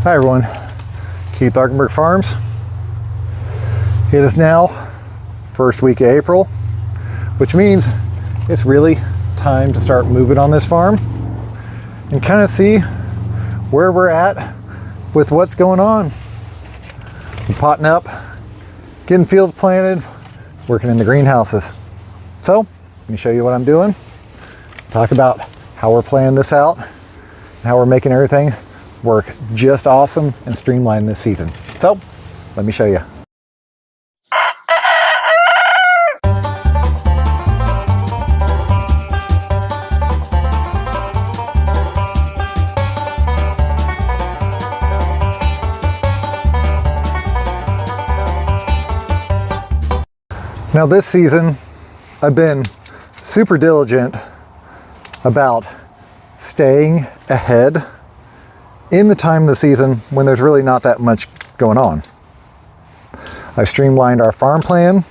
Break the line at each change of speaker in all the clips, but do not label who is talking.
Hi everyone, Keith Arkenberg Farms. It is now first week of April, which means it's really time to start moving on this farm and kind of see where we're at with what's going on. I'm potting up, getting fields planted, working in the greenhouses. So let me show you what I'm doing, talk about how we're planning this out, and how we're making everything work just awesome and streamlined this season. So let me show you. Now this season, I've been super diligent about staying ahead in the time of the season when there's really not that much going on. I streamlined our farm plan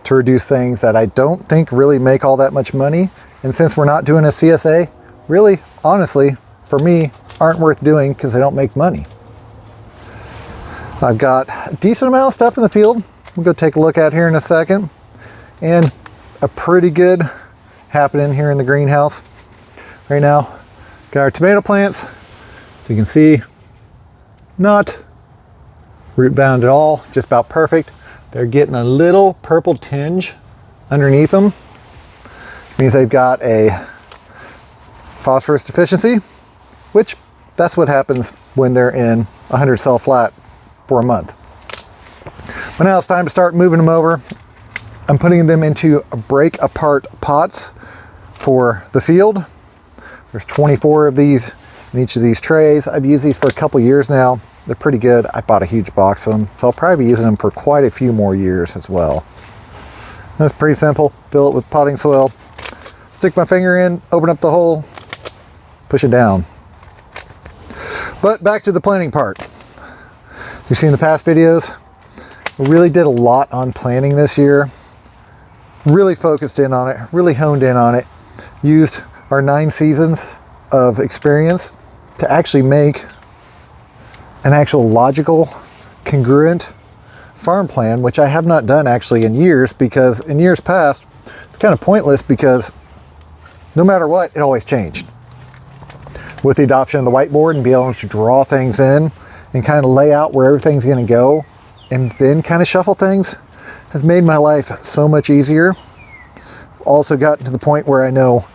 to reduce things that I don't think really make all that much money. And since we're not doing a CSA, really, honestly, for me, aren't worth doing because they don't make money. I've got a decent amount of stuff in the field. We'll go take a look at here in a second. And a pretty good happening here in the greenhouse. Right now, got our tomato plants. So you can see, not root bound at all, just about perfect. They're getting a little purple tinge underneath them. Means they've got a phosphorus deficiency, which that's what happens when they're in 100 cell flat for a month. But now it's time to start moving them over. I'm putting them into break apart pots for the field. There's 24 of these in each of these trays. I've used these for a couple years now. They're pretty good. I bought a huge box of them, so I'll probably be using them for quite a few more years as well. That's pretty simple. Fill it with potting soil, stick my finger in, open up the hole, push it down. But back to the planting part. You've seen the past videos. We really did a lot on planting this year. Really focused in on it, really honed in on it. Used our 9 seasons of experience to actually make an actual logical, congruent farm plan, which I have not done actually in years, because in years past, it's kind of pointless because no matter what, it always changed. With the adoption of the whiteboard and being able to draw things in and kind of lay out where everything's going to go and then kind of shuffle things has made my life so much easier. Also gotten to the point where I know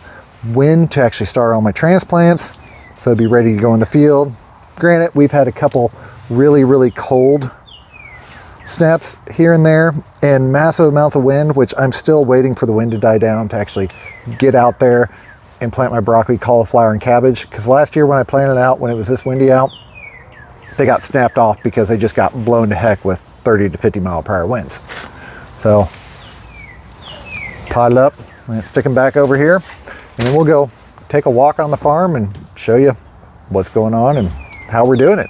when to actually start all my transplants, so be ready to go in the field. Granted, we've had a couple really cold snaps here and there and massive amounts of wind, which I'm still waiting for the wind to die down to actually get out there and plant my broccoli, cauliflower, and cabbage. Because last year when I planted out, when it was this windy out, they got snapped off because they just got blown to heck with 30 to 50 mile per hour winds. So pot it up and stick them back over here, and then we'll go take a walk on the farm and show you what's going on and how we're doing it.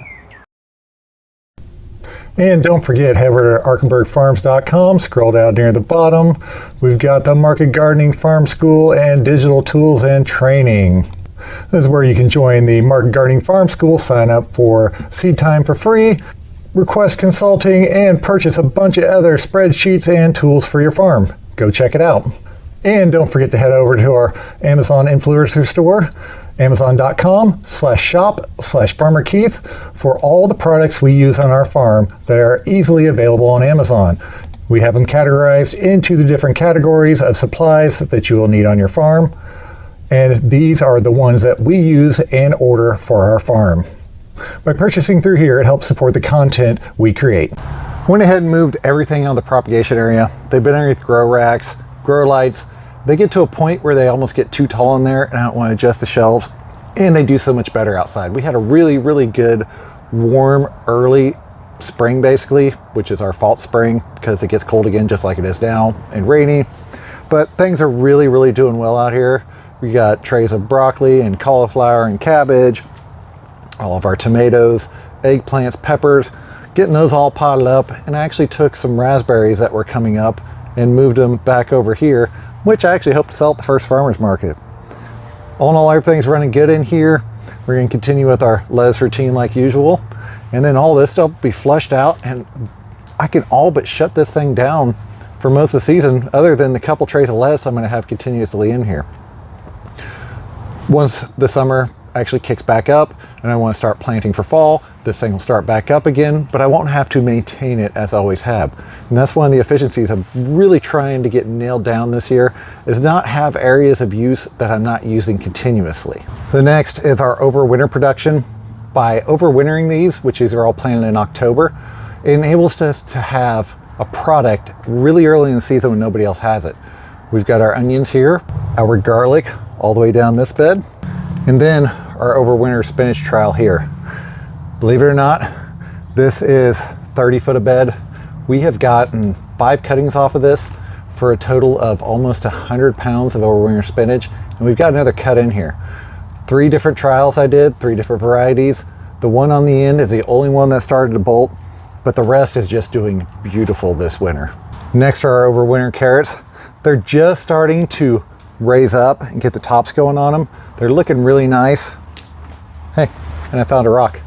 And don't forget, head over to arkenbergfarms.com, scroll down near the bottom. We've got the Market Gardening Farm School and Digital Tools and Training. This is where you can join the Market Gardening Farm School, sign up for seed time for free, request consulting, and purchase a bunch of other spreadsheets and tools for your farm. Go check it out. And don't forget to head over to our Amazon influencer store, amazon.com/shop/farmerkeith, for all the products we use on our farm that are easily available on Amazon. We have them categorized into the different categories of supplies that you will need on your farm. And these are the ones that we use and order for our farm. By purchasing through here, it helps support the content we create. Went ahead and moved everything on the propagation area. They've been underneath grow racks, grow lights. They get to a point where they almost get too tall in there, and I don't want to adjust the shelves, and they do so much better outside. We had a really good warm early spring, basically, which is our fault spring because it gets cold again just like it is now and rainy. But things are really doing well out here. We got trays of broccoli and cauliflower and cabbage, all of our tomatoes, eggplants, peppers, getting those all potted up. And I actually took some raspberries that were coming up and moved them back over here, which I actually hope to sell at the first farmer's market. All in all, everything's running good in here. We're going to continue with our lettuce routine like usual. and then all this stuff will be flushed out, and I can all but shut this thing down for most of the season, other than the couple trays of lettuce I'm going to have continuously in here. Once the summer actually kicks back up and I want to start planting for fall, this thing will start back up again, but I won't have to maintain it as I always have. And that's one of the efficiencies I'm really trying to get nailed down this year, is not have areas of use that I'm not using continuously. The next is our overwinter production. By overwintering these, which these are all planted in October, it enables us to have a product really early in the season when nobody else has it. We've got our onions here, our garlic all the way down this bed, and then our overwinter spinach trial here. Believe it or not, this is 30 foot of bed. We have gotten 5 cuttings off of this for a total of almost 100 pounds of overwinter spinach, and we've got another cut in here. 3 different trials I did, 3 different varieties. The one on the end is the only one that started to bolt, but the rest is just doing beautiful this winter. Next are our overwinter carrots. They're just starting to raise up and get the tops going on them. They're looking really nice. Hey, and I found a rock.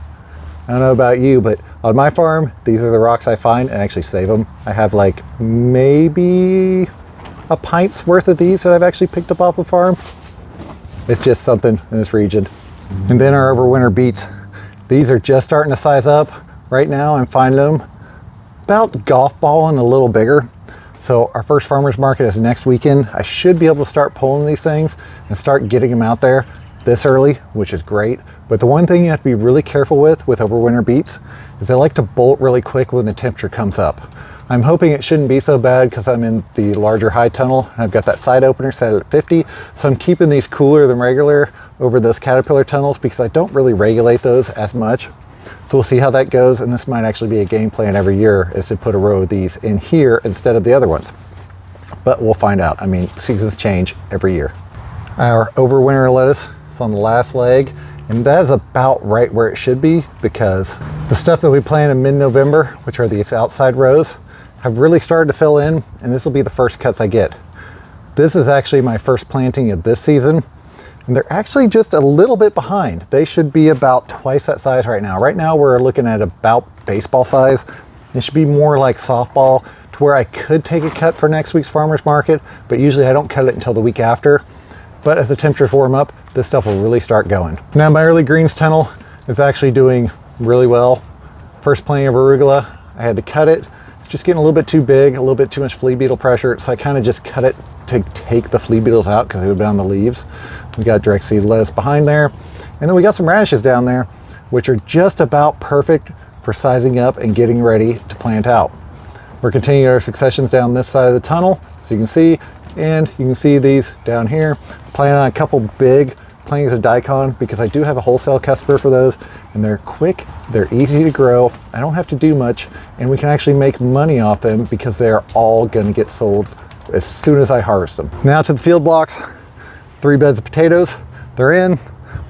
I don't know about you, but on my farm, these are the rocks I find and actually save them. I have like maybe a pint's worth of these that I've actually picked up off the farm. It's just something in this region. And then our overwinter beets. These are just starting to size up. Right now I'm finding them about golf ball and a little bigger. So our first farmers market is next weekend. I should be able to start pulling these things and start getting them out there this early, which is great. But the one thing you have to be really careful with overwinter beets is they like to bolt really quick when the temperature comes up. I'm hoping it shouldn't be so bad because I'm in the larger high tunnel and I've got that side opener set at 50. So I'm keeping these cooler than regular over those caterpillar tunnels because I don't really regulate those as much. So we'll see how that goes, and this might actually be a game plan every year, is to put a row of these in here instead of the other ones. But we'll find out. I mean, seasons change every year. Our overwinter lettuce is on the last leg, and that is about right where it should be because the stuff that we planted in mid-November, which are these outside rows, have really started to fill in, and this will be the first cuts I get. This is actually my first planting of this season, and they're actually just a little bit behind. They should be about twice that size right now. Right now we're looking at about baseball size. It should be more like softball, to where I could take a cut for next week's farmer's market, but usually I don't cut it until the week after. But as the temperatures warm up, this stuff will really start going. Now my early greens tunnel is actually doing really well. First planting of arugula, I had to cut it. It's just getting a little bit too big, a little bit too much flea beetle pressure, so I kind of just cut it to take the flea beetles out because they would have been on the leaves. We got direct seed lettuce behind there, and then we got some radishes down there, which are just about perfect for sizing up and getting ready to plant out. We're continuing our successions down this side of the tunnel, so you can see, and you can see these down here. Planting on a couple big plantings of daikon because I do have a wholesale customer for those, and they're quick, they're easy to grow, I don't have to do much, and we can actually make money off them because they're all going to get sold as soon as I harvest them. Now to the field blocks. 3 beds of potatoes, they're in.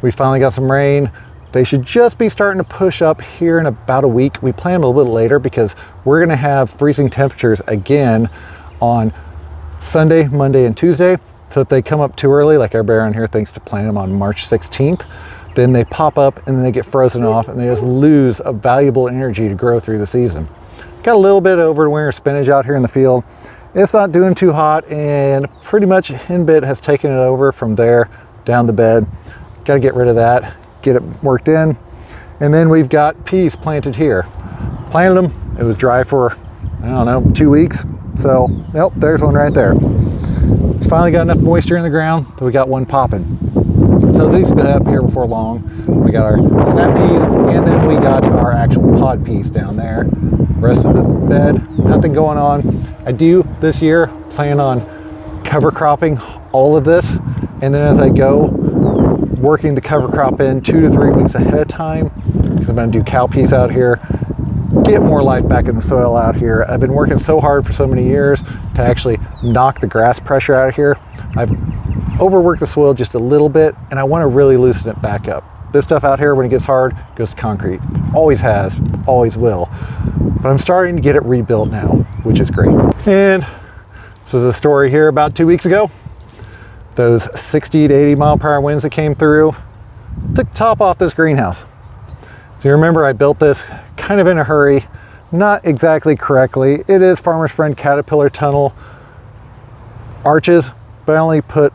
We finally got some rain. They should just be starting to push up here in about a week. We plan them a little bit later because we're gonna have freezing temperatures again on Sunday, Monday, and Tuesday. So if they come up too early, like everybody around here thinks to plant them on March 16th, then they pop up and then they get frozen off and they just lose a valuable energy to grow through the season. Got a little bit of overwinter spinach out here in the field. It's not doing too hot, and pretty much henbit has taken it over from there down the bed. Got to get rid of that, get it worked in. And then we've got peas planted here. Planted them, it was dry for, I don't know, 2 weeks. So, nope, there's one right there. Finally got enough moisture in the ground that we got one popping. So these will be up here before long. We got our snap peas, and then we got our actual pod peas down there. Rest of the bed, nothing going on. I do this year plan on cover cropping all of this, and then as I go, working the cover crop in 2 to 3 weeks ahead of time, because I'm going to do cowpeas out here, get more life back in the soil out here. I've been working so hard for so many years to actually knock the grass pressure out of here. I've overworked the soil just a little bit, and I want to really loosen it back up. This stuff out here, when it gets hard, goes to concrete. Always has, always will. But I'm starting to get it rebuilt now, which is great. And this was a story here about 2 weeks ago. Those 60 to 80 mile per hour winds that came through took the top off this greenhouse. So you remember I built this kind of in a hurry, not exactly correctly. It is Farmer's Friend Caterpillar tunnel arches, but I only put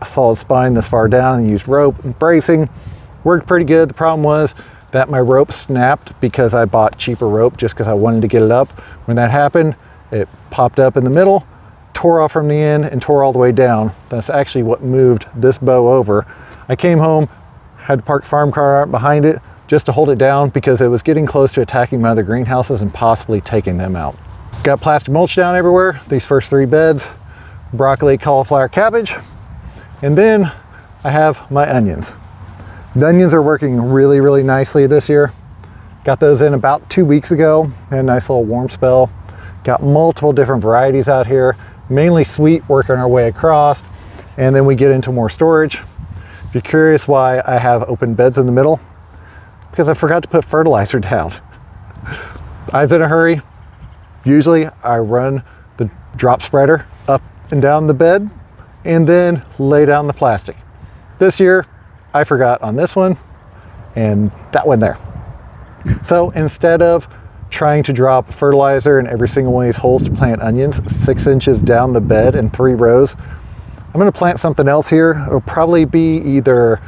a solid spine this far down and used rope and bracing. Worked pretty good. The problem was that my rope snapped because I bought cheaper rope just because I wanted to get it up. When that happened, it popped up in the middle, tore off from the end and tore all the way down. That's actually what moved this bow over. I came home, had to park the farm car behind it just to hold it down because it was getting close to attacking my other greenhouses and possibly taking them out. Got plastic mulch down everywhere, these first 3 beds, broccoli, cauliflower, cabbage, and then I have my onions. The onions are working really, really nicely this year. Got those in about 2 weeks ago, had a nice little warm spell. Got multiple different varieties out here, mainly sweet, working our way across, and then we get into more storage. If you're curious why I have open beds in the middle, because I forgot to put fertilizer down. I was in a hurry. Usually I run the drop spreader up and down the bed and then lay down the plastic. This year I forgot on this one and that went there. So instead of trying to drop fertilizer in every single one of these holes to plant onions 6 inches down the bed in 3 rows, I'm going to plant something else here. It'll probably be either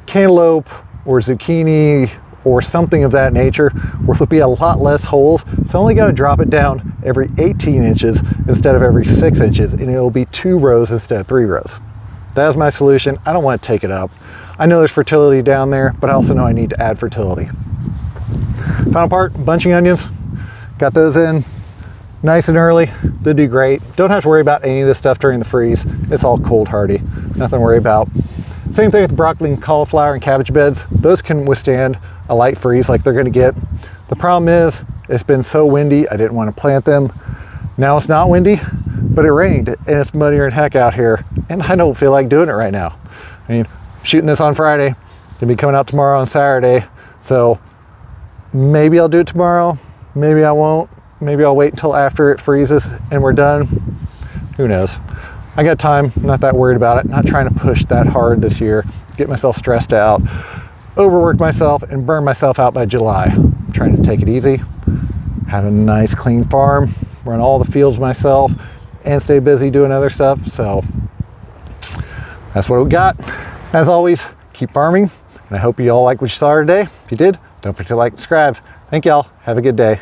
cantaloupe or zucchini or something of that nature, where there'll be a lot less holes. So I only got to drop it down every 18 inches instead of every 6 inches, and it'll be 2 rows instead of 3 rows. That is my solution. I don't want to take it up. I know there's fertility down there, but I also know I need to add fertility. Final part, bunching onions. Got those in nice and early. They do great. Don't have to worry about any of this stuff during the freeze. It's all cold hardy. Nothing to worry about. Same thing with broccoli and cauliflower and cabbage beds. Those can withstand a light freeze like they're going to get. The problem is it's been so windy I didn't want to plant them. Now it's not windy, but it rained and it's muddier than heck out here and I don't feel like doing it right now. I mean, shooting this on Friday, gonna be coming out tomorrow on Saturday, so maybe I'll do it tomorrow, maybe I won't, maybe I'll wait until after it freezes and we're done. Who knows? I got time, not that worried about it, not trying to push that hard this year, get myself stressed out, overwork myself and burn myself out by July. I'm trying to take it easy, have a nice clean farm, run all the fields myself and stay busy doing other stuff. So that's what we got. As always, keep farming and I hope you all like what you saw today. If you did, don't forget to like and subscribe. Thank y'all. Have a good day.